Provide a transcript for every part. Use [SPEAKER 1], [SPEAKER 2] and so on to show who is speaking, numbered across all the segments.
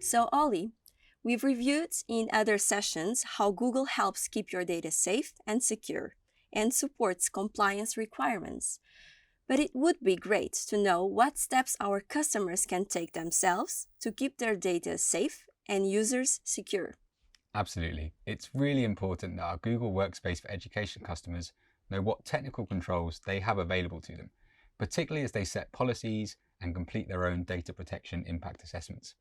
[SPEAKER 1] So, Ollie, we've reviewed in other sessions how Google helps keep your data safe and secure and supports compliance requirements. But it would be great to know what steps our customers can take themselves to keep their data safe and users secure.
[SPEAKER 2] Absolutely. It's really important that our Google Workspace for Education customers know what technical controls they have available to them, particularly as they set policies and complete their own data protection impact assessments.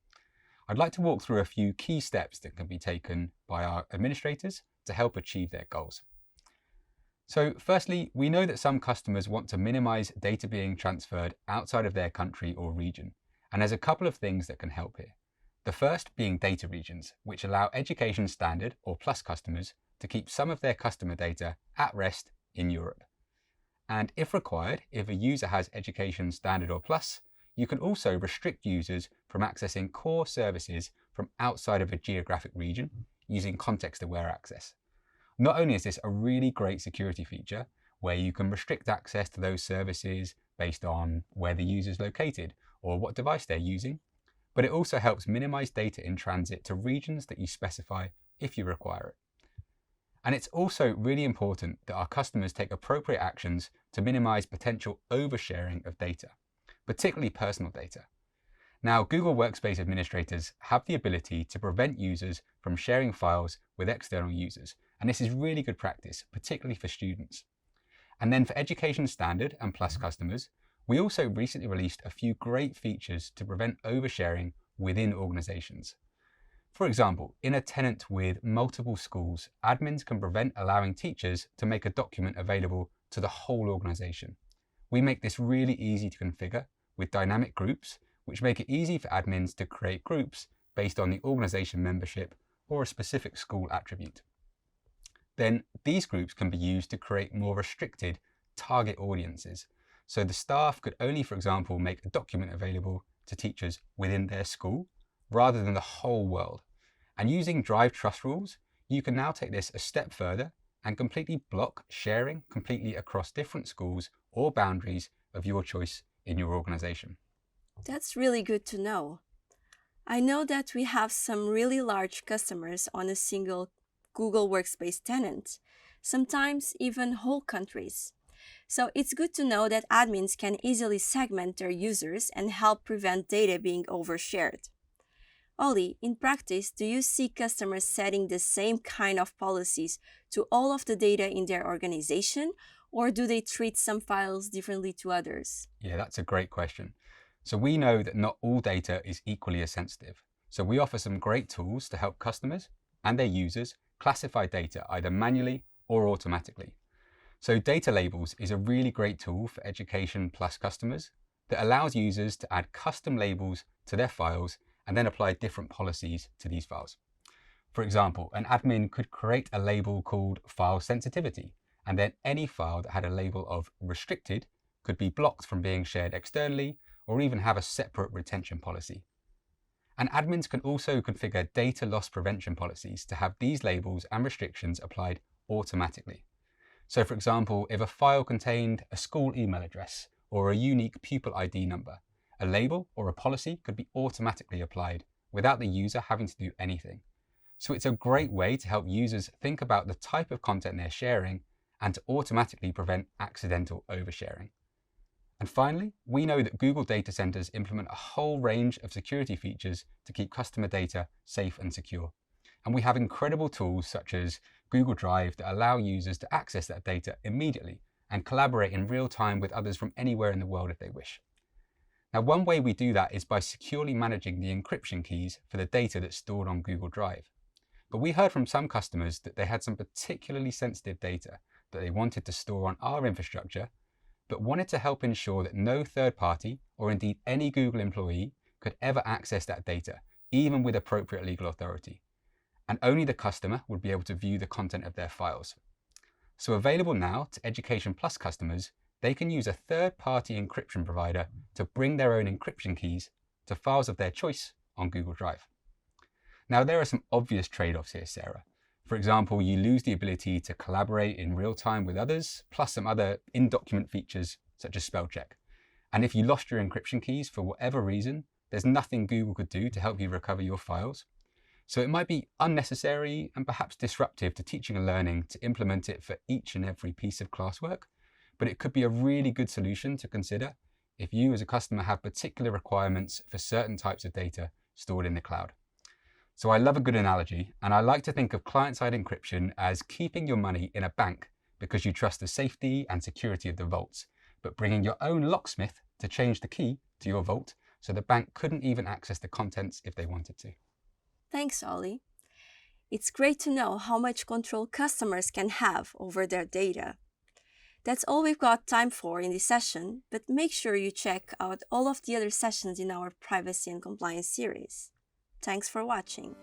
[SPEAKER 2] I'd like to walk through a few key steps that can be taken by our administrators to help achieve their goals. So firstly, we know that some customers want to minimize data being transferred outside of their country or region, and there's a couple of things that can help here. The first being data regions, which allow Education Standard or Plus customers to keep some of their customer data at rest in Europe. And if required, if a user has Education Standard or Plus, you can also restrict users from accessing core services from outside of a geographic region using context-aware access. Not only is this a really great security feature where you can restrict access to those services based on where the user is located or what device they're using, but it also helps minimize data in transit to regions that you specify if you require it. And it's also really important that our customers take appropriate actions to minimize potential oversharing of data, particularly personal data. Now, Google Workspace administrators have the ability to prevent users from sharing files with external users, and this is really good practice, particularly for students. And then for Education Standard and Plus customers, we also recently released a few great features to prevent oversharing within organizations. For example, in a tenant with multiple schools, admins can prevent allowing teachers to make a document available to the whole organization. We make this really easy to configure with dynamic groups, which make it easy for admins to create groups based on the organization membership or a specific school attribute. Then these groups can be used to create more restricted target audiences. So the staff could only, for example, make a document available to teachers within their school rather than the whole world. And using Drive Trust rules, you can now take this a step further and completely block sharing completely across different schools or boundaries of your choice in your organization.
[SPEAKER 1] That's really good to know. I know that we have some really large customers on a single Google Workspace tenant, sometimes even whole countries. So it's good to know that admins can easily segment their users and help prevent data being overshared. Ollie, in practice, do you see customers setting the same kind of policies to all of the data in their organization, or do they treat some files differently to others?
[SPEAKER 2] Yeah, that's a great question. So we know that not all data is equally as sensitive. So we offer some great tools to help customers and their users classify data either manually or automatically. So data labels is a really great tool for Education Plus customers that allows users to add custom labels to their files and then apply different policies to these files. For example, an admin could create a label called file sensitivity, and then any file that had a label of restricted could be blocked from being shared externally or even have a separate retention policy. And admins can also configure data loss prevention policies to have these labels and restrictions applied automatically. So for example, if a file contained a school email address or a unique pupil ID number, a label or a policy could be automatically applied without the user having to do anything. So it's a great way to help users think about the type of content they're sharing and to automatically prevent accidental oversharing. And finally, we know that Google data centers implement a whole range of security features to keep customer data safe and secure. And we have incredible tools such as Google Drive that allow users to access that data immediately and collaborate in real time with others from anywhere in the world if they wish. Now, one way we do that is by securely managing the encryption keys for the data that's stored on Google Drive. But we heard from some customers that they had some particularly sensitive data that they wanted to store on our infrastructure, but wanted to help ensure that no third party or indeed any Google employee could ever access that data, even with appropriate legal authority. And only the customer would be able to view the content of their files. So available now to Education Plus customers, they can use a third-party encryption provider to bring their own encryption keys to files of their choice on Google Drive. Now, there are some obvious trade-offs here, Sarah. For example, you lose the ability to collaborate in real time with others, plus some other in-document features such as spell check. And if you lost your encryption keys for whatever reason, there's nothing Google could do to help you recover your files. So it might be unnecessary and perhaps disruptive to teaching and learning to implement it for each and every piece of classwork, but it could be a really good solution to consider if you as a customer have particular requirements for certain types of data stored in the cloud. So I love a good analogy, and I like to think of client-side encryption as keeping your money in a bank because you trust the safety and security of the vaults, but bringing your own locksmith to change the key to your vault so the bank couldn't even access the contents if they wanted to.
[SPEAKER 1] Thanks, Ollie. It's great to know how much control customers can have over their data. That's all we've got time for in this session, but make sure you check out all of the other sessions in our Privacy and Compliance series. Thanks for watching.